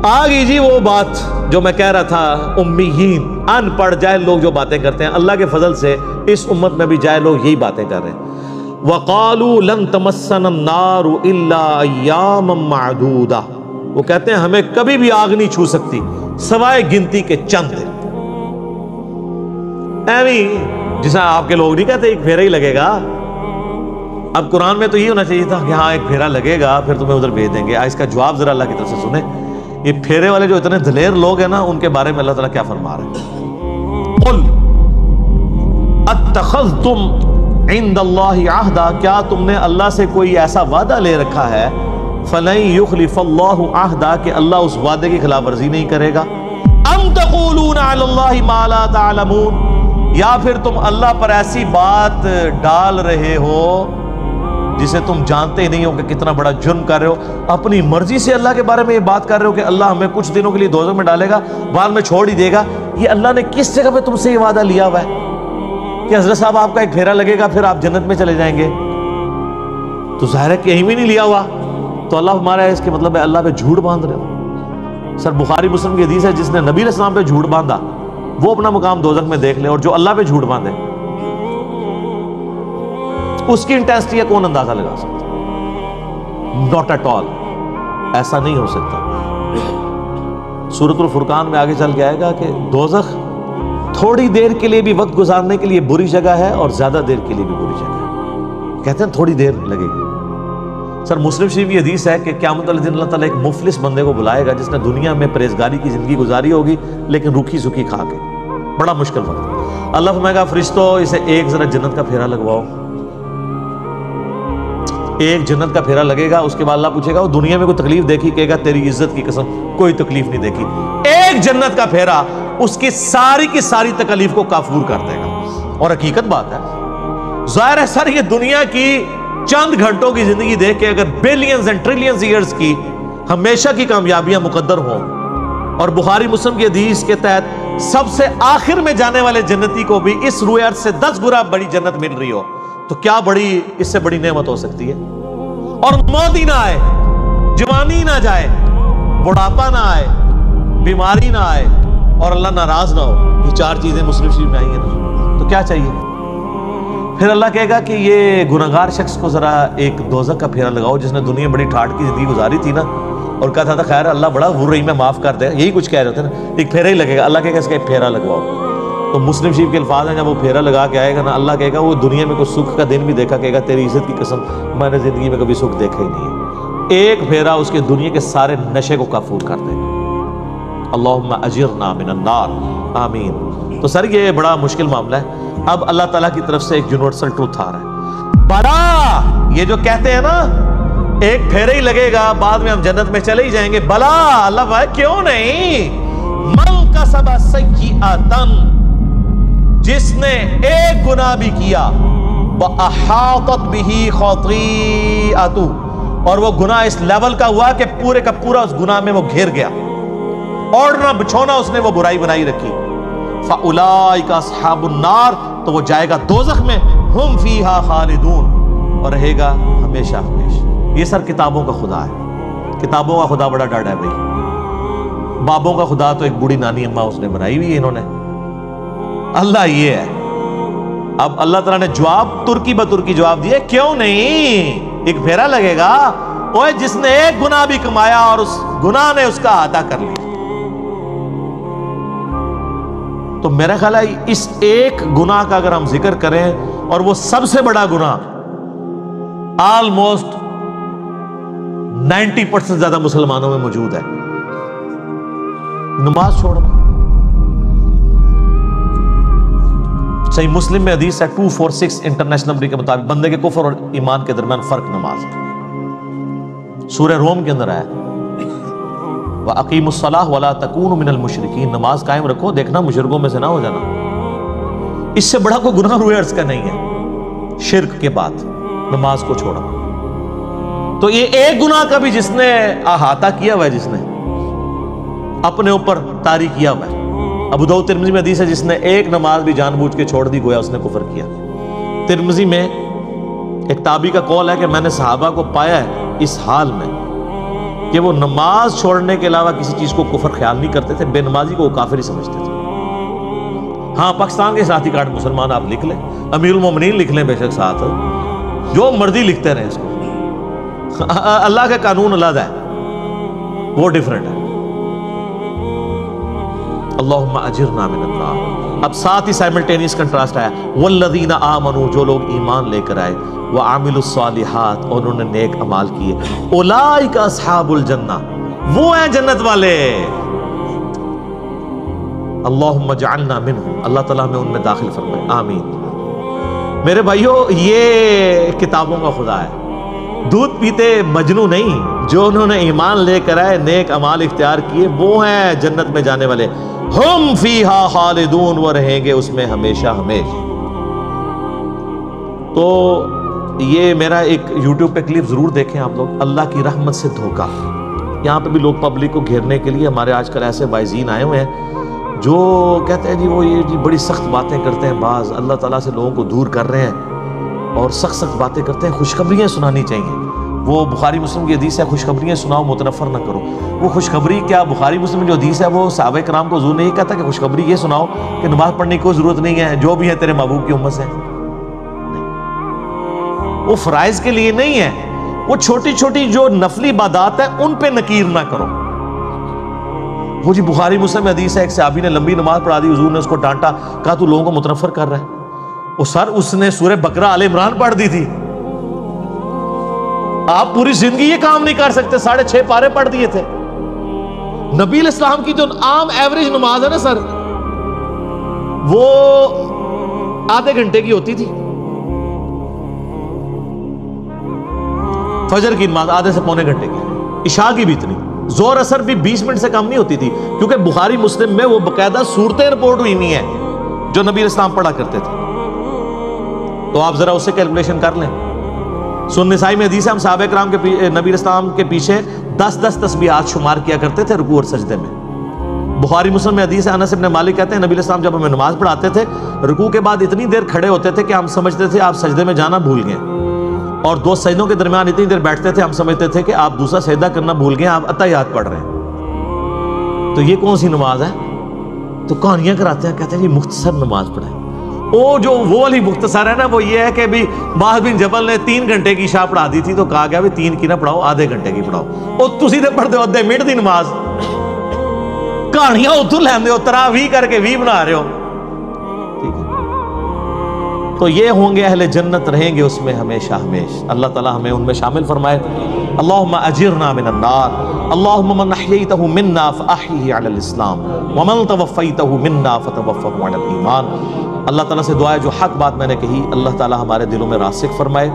آ گئی جی وہ بات جو میں کہہ رہا تھا، امیین، ان پڑھ جاہل لوگ جو باتیں کرتے ہیں، اللہ کے فضل سے اس امت میں بھی جاہل لوگ یہی باتیں کر رہے ہیں۔ وَقَالُوا لَن تَمَسَّنَا النَّارُ إِلَّا أَيَّامًا مَعْدُودَةً، وہ کہتے ہیں ہمیں کبھی بھی آگ نہیں چھو سکتی سوائے گنتی کے چند دن۔ ایویں جیسا آپ کے لوگ نہیں کہتے ایک پھیرا ہی لگے گا۔ اب قرآن میں تو یہ ہونا چاہیے تھا کہ ہاں ایک پھیرا لگے گا پھر تمہیں ادھر بھیج دیں گے۔ اس کا جواب ذرا اللہ کی طرف سے سنیں۔ یہ پھیرے والے جو اتنے دلیر لوگ ہیں نا، ان کے بارے میں اللہ تعالیٰ کیا فرما رہے ہیں؟ قُلْ اتَّخَذْتُمْ عِنْدَ اللَّهِ عَهْدًا، کیا تم نے اللہ سے کوئی ایسا وعدہ لے رکھا ہے؟ فَلَن يُخْلِفَ اللَّهُ عَهْدًا، کہ اللہ اس وعدے کی خلاف ورزی نہیں کرے گا۔ أَمْ تَقُولُونَ عَلَى اللَّهِ مَا لَا تَعْلَمُونَ، یا پھر تم اللہ پر ایسی بات ڈال رہے ہو جسے تم جانتے ہی نہیں ہو کہ کتنا بڑا جرم کر رہے ہو، اپنی مرضی سے اللہ کے بارے میں یہ بات کر رہے ہو کہ اللہ ہمیں کچھ دنوں کے لیے دوزخ میں ڈالے گا، بعد میں چھوڑ ہی دے گا۔ یہ اللہ نے کس جگہ پہ تم سے یہ وعدہ لیا ہوا ہے کہ حضرت صاحب آپ کا ایک پھیرا لگے گا پھر آپ جنت میں چلے جائیں گے؟ تو ظاہر ہے کہ یہیں بھی نہیں لیا ہوا، تو اللہ ہمارا اس کے مطلب ہے اللہ پہ جھوٹ باندھ رہے ہو۔ سر بخاری مسلم کی حدیث ہے، جس نے نبی علیہ السلام پہ جھوٹ باندھا وہ اپنا مقام دوزخ میں دیکھ لے، اور جو اللہ پہ جھوٹ باندھے اس کی انٹینسٹی ہے کون اندازہ لگا سکتا؟ ناٹ ایٹ آل، ایسا نہیں ہو سکتا۔ سورۃ الفرقان میں آگے چل کے آئے گا کہ دوزخ تھوڑی دیر کے لیے بھی وقت گزارنے کے لیے بری جگہ ہے اور زیادہ دیر کے لیے بھی بری جگہ ہے۔ کہتے ہیں تھوڑی دیر لگے گی۔ سر مسلم شریف کی حدیث ہے کہ قیامت والے دن اللہ تعالیٰ ایک مفلس بندے کو بلائے گا جس نے دنیا میں پرہیزگاری کی زندگی گزاری ہوگی لیکن روکھی سکھی کھا کے، بڑا مشکل وقت۔ اللہ فرمائے گا فرشتوں اسے ایک ذرا جنت کا پھیرا لگواؤ۔ ایک جنت کا پھیرا لگے گا، اس کے بعد اللہ پوچھے گا وہ دنیا میں کوئی تکلیف دیکھی؟ کہے گا تیری عزت کی قسم کوئی تکلیف نہیں دیکھی۔ ایک جنت کا پھیرا اس کی ساری تکلیف کو کافور کر دے گا۔ اور حقیقت بات ہے، ظاہر ہے سر یہ دنیا کی چند گھنٹوں کی زندگی دیکھ کے اگر بلینز اینڈ ٹریلینز ایئرز کی ہمیشہ کی کامیابیاں مقدر ہوں، اور بخاری مسلم کی حدیث کے تحت سب سے آخر میں جانے والے جنتی کو بھی اس روئے ارض سے 10 گنا بڑی جنت مل رہی ہو، تو کیا بڑی اس سے بڑی نعمت ہو سکتی ہے؟ اور موت ہی نہ آئے، جوانی نہ جائے، بڑھاپا نہ آئے، بیماری نہ آئے، اور اللہ ناراض نہ ہو، یہ 4 چیزیں مسلم شریف میں آئی ہیں نا، تو کیا چاہیے؟ پھر اللہ کہے گا کہ یہ گناہگار شخص کو ذرا ایک دوزخ کا پھیرا لگاؤ جس نے دنیا میں بڑی ٹھاٹ کی زندگی گزاری تھی نا، اور کہا تھا خیر اللہ بڑا غفور رحیم ہے معاف کر دے، یہی کچھ کہہ رہے تھے نا، ایک پھیرا ہی لگے گا، اللہ کہے گا اس کا ایک پھیرا لگواؤ۔ تو مسلم شریف کے الفاظ ہیں، جب وہ پھیرا لگا کے آئے گا نا، اللہ کہے گا وہ دنیا میں کوئی سکھ کا دن بھی دیکھا، کہے گا تیری عزت کی قسم میں نے زندگی میں کبھی سکھ دیکھا ہی نہیں ہے۔ ایک پھیرا اس کے دنیا کے سارے نشے کو کافور کر دے گا۔ اللہم اجرنا من النار، آمین۔ تو سر یہ بڑا مشکل معاملہ ہے۔ اب اللہ تعالیٰ کی طرف سے ایک یونیورسل ٹروتھ آ رہا ہے، بلا یہ جو کہتے ہیں نا ایک پھیرا ہی لگے گا بعد میں ہم جنت میں چلے ہی جائیں گے، بلا اللہ بھائی کیوں نہیں؟ من کسب سیئۃ، جس نے ایک گناہ بھی کیا، وَأَحَاطَتْ بِهِ خَطِيئَتُهُ، اور وہ گناہ اس لیول کا ہوا کہ پورے کا پورا اس گناہ میں وہ گھر گیا، اوڑھنا بچھونا اس نے وہ برائی بنائی رکھی، فَأُولَئِكَ أَصْحَابُ النَّارِ، تو وہ جائے گا دوزخ میں، ہم فیہا خالدون، اور رہے گا ہمیشہ ہمیشہ۔ یہ سر کتابوں کا خدا ہے، کتابوں کا خدا بڑا ڈاڈا ہے بھائی، بابوں کا خدا تو ایک بوڑھی نانی اماں اس نے بنائی ہوئی ہے انہوں نے، اللہ یہ ہے۔ اب اللہ تعالیٰ نے جواب ترکی بترکی جواب دیا، کیوں نہیں؟ ایک پھیرا لگے گا، اوہ جس نے ایک گناہ بھی کمایا اور اس گناہ نے اس کا احاطہ کر لیا۔ تو میرا خیال ہے اس ایک گناہ کا اگر ہم ذکر کریں، اور وہ سب سے بڑا گناہ آلموسٹ 90% زیادہ مسلمانوں میں موجود ہے، نماز چھوڑنا۔ صحیح مسلم میں حدیث ہے 246 انٹرنیشنل نمبر کے مطابق، بندے کے کفر اور ایمان کے درمیان فرق نماز ہے۔ سورہ روم کے اندر آیا وَأَقِيمُوا الصَّلَاةَ وَلَا تَكُونُوا مِنَ الْمُشْرِكِينَ، نماز قائم رکھو، دیکھنا مشرکوں میں سے نہ ہو جانا۔ اس سے بڑا کوئی گناہ روئے عرض کا نہیں ہے شرک کے بعد نماز کو چھوڑا۔ تو یہ ایک گناہ کا بھی جس نے احاطہ کیا ہوا ہے، جس نے اپنے اوپر طاری کیا ہوا ہے، ابو داؤد ترمذی میں حدیث ہے جس نے ایک نماز بھی جان بوجھ کے چھوڑ دی گویا اس نے کفر کیا۔ ترمذی میں ایک تابعی کا قول ہے کہ میں نے صحابہ کو پایا ہے اس حال میں کہ وہ نماز چھوڑنے کے علاوہ کسی چیز کو کفر خیال نہیں کرتے تھے، بے نمازی کو وہ کافر ہی سمجھتے تھے۔ ہاں پاکستان کے ساتھی کارڈ مسلمان آپ لکھ لیں، امیر المومنین لکھ لیں، بے شک ساتھ جو مرضی لکھتے رہیں اس کو، اللہ کا قانون علیحدہ ہے، وہ ڈیفرنٹ ہے۔ اللہم اجرنا من النار۔ اب ساتھ ہی سائملٹینیس کنٹراسٹ آیا، والذین آمنوا، جو لوگ ایمان لے کر آئے، وعملوا الصالحات، اور انہوں نے نیک اعمال کیے، اولئک اصحاب الجنہ، وہ ہیں جنت والے۔ اللہم اجعلنا منہم، اللہ تعالیٰ ہمیں ان میں داخل فرمائے، آمین۔ میرے بھائیو، یہ کتابوں کا خدا ہے، دودھ پیتے مجنو نہیں، جو انہوں نے ایمان لے کر آئے، نیک اعمال اختیار کیے، وہ ہیں جنت میں جانے والے۔ ہم فیہا خالدون، وہ رہیں گے اس میں ہمیشہ ہمیشہ۔ تو یہ میرا ایک یوٹیوب پہ کلپ ضرور دیکھیں آپ لوگ، اللہ کی رحمت سے دھوکہ۔ یہاں پہ بھی لوگ پبلک کو گھیرنے کے لیے، ہمارے آج کل ایسے وائزین آئے ہوئے ہیں جو کہتے ہیں جی وہ یہ جی بڑی سخت باتیں کرتے ہیں، بعض اللہ تعالیٰ سے لوگوں کو دور کر رہے ہیں اور سخت سخت باتیں کرتے ہیں، خوشخبریاں سنانی چاہیے۔ وہ بخاری مسلم کی حدیث ہے، خوشخبریاں سناؤ متنفر نہ کرو۔ وہ خوشخبری کیا، بخاری مسلم میں جو حدیث ہے وہ صحابہ کرام کو حضور نے یہ کہتا کہ خوشخبری یہ سناؤ کہ نماز پڑھنے کی کوئی ضرورت نہیں ہے، جو بھی ہے تیرے محبوب کی امت سے۔ وہ فرائض کے لیے نہیں ہے، وہ چھوٹی چھوٹی جو نفلی عبادات ہیں ان پہ نکیر نہ کرو۔ وہ جی بخاری مسلم حدیث ہے، ایک صحابی نے لمبی نماز پڑھا دی، حضور نے اس کو ڈانٹا، کہا تو لوگوں کو متنفر کر رہا ہے۔ وہ سر اس نے سورہ بقرہ آل عمران پڑھ دی تھی، آپ پوری زندگی یہ کام نہیں کر سکتے، 6.5 پارے پڑھ دیے تھے۔ نبی علیہ السلام کی جو عام ایوریج نماز ہے نا سر، وہ آدھے گھنٹے کی ہوتی تھی، فجر کی نماز آدھے سے پونے گھنٹے کی، عشاء کی بھی اتنی، زور اثر بھی 20 منٹ سے کم نہیں ہوتی تھی، کیونکہ بخاری مسلم میں وہ باقاعدہ صورتیں رپورٹ ہوئی نہیں ہیں جو نبی علیہ السلام پڑھا کرتے تھے۔ تو آپ ذرا اس سے کیلکولیشن کر لیں۔ سنن نسائی میں حدیث ہے، ہم صحابہ کرام کے نبی علیہ السلام کے پیچھے 10 تسبیحات شمار کیا کرتے تھے رکوع اور سجدے میں۔ بخاری مسلم میں حدیث ہے، انس بن مالک کہتے ہیں نبی علیہ السلام جب ہمیں نماز پڑھاتے تھے، رکوع کے بعد اتنی دیر کھڑے ہوتے تھے کہ ہم سمجھتے تھے آپ سجدے میں جانا بھول گئے، اور 2 سجدوں کے درمیان اتنی دیر بیٹھتے تھے ہم سمجھتے تھے کہ آپ دوسرا سجدہ کرنا بھول گئے، آپ اتحیات پڑھ رہے ہیں۔ تو یہ کون سی نماز ہے؟ تو کہانیاں کراتے ہیں، کہتے ہیں جی مختصر نماز پڑھائیں۔ وہ والی مختصر ہے نا، وہ یہ ہے کہ بھی معاذ بن جبل نے 3 گھنٹے کی عشاء پڑھا دی تھی، تو کہا گیا بھی 3 کی نہ پڑھاؤ، آدھے گھنٹے کی پڑھاؤ۔ اور تسی تے پڑھتے ہو 1.5 منٹ دی نماز، کہانیاں اتوں لیندے ہو، تراویح کر کے 20 بنا رہے ہو۔ ٹھیک ہے، تو یہ ہوں گے اہل جنت، رہیں گے اس میں ہمیشہ ہمیشہ۔ اللہ تعالیٰ ہمیں ان میں شامل فرمائے۔ اللہم اجرنا من النار، اللہم من احییتہ منا فاحیہ علی الاسلام، ومن توفیتہ منا فتوفہ علی الایمان۔ اللہ تعالیٰ سے دعا ہے جو حق بات میں نے کہی اللہ تعالیٰ ہمارے دلوں میں راسخ فرمائے۔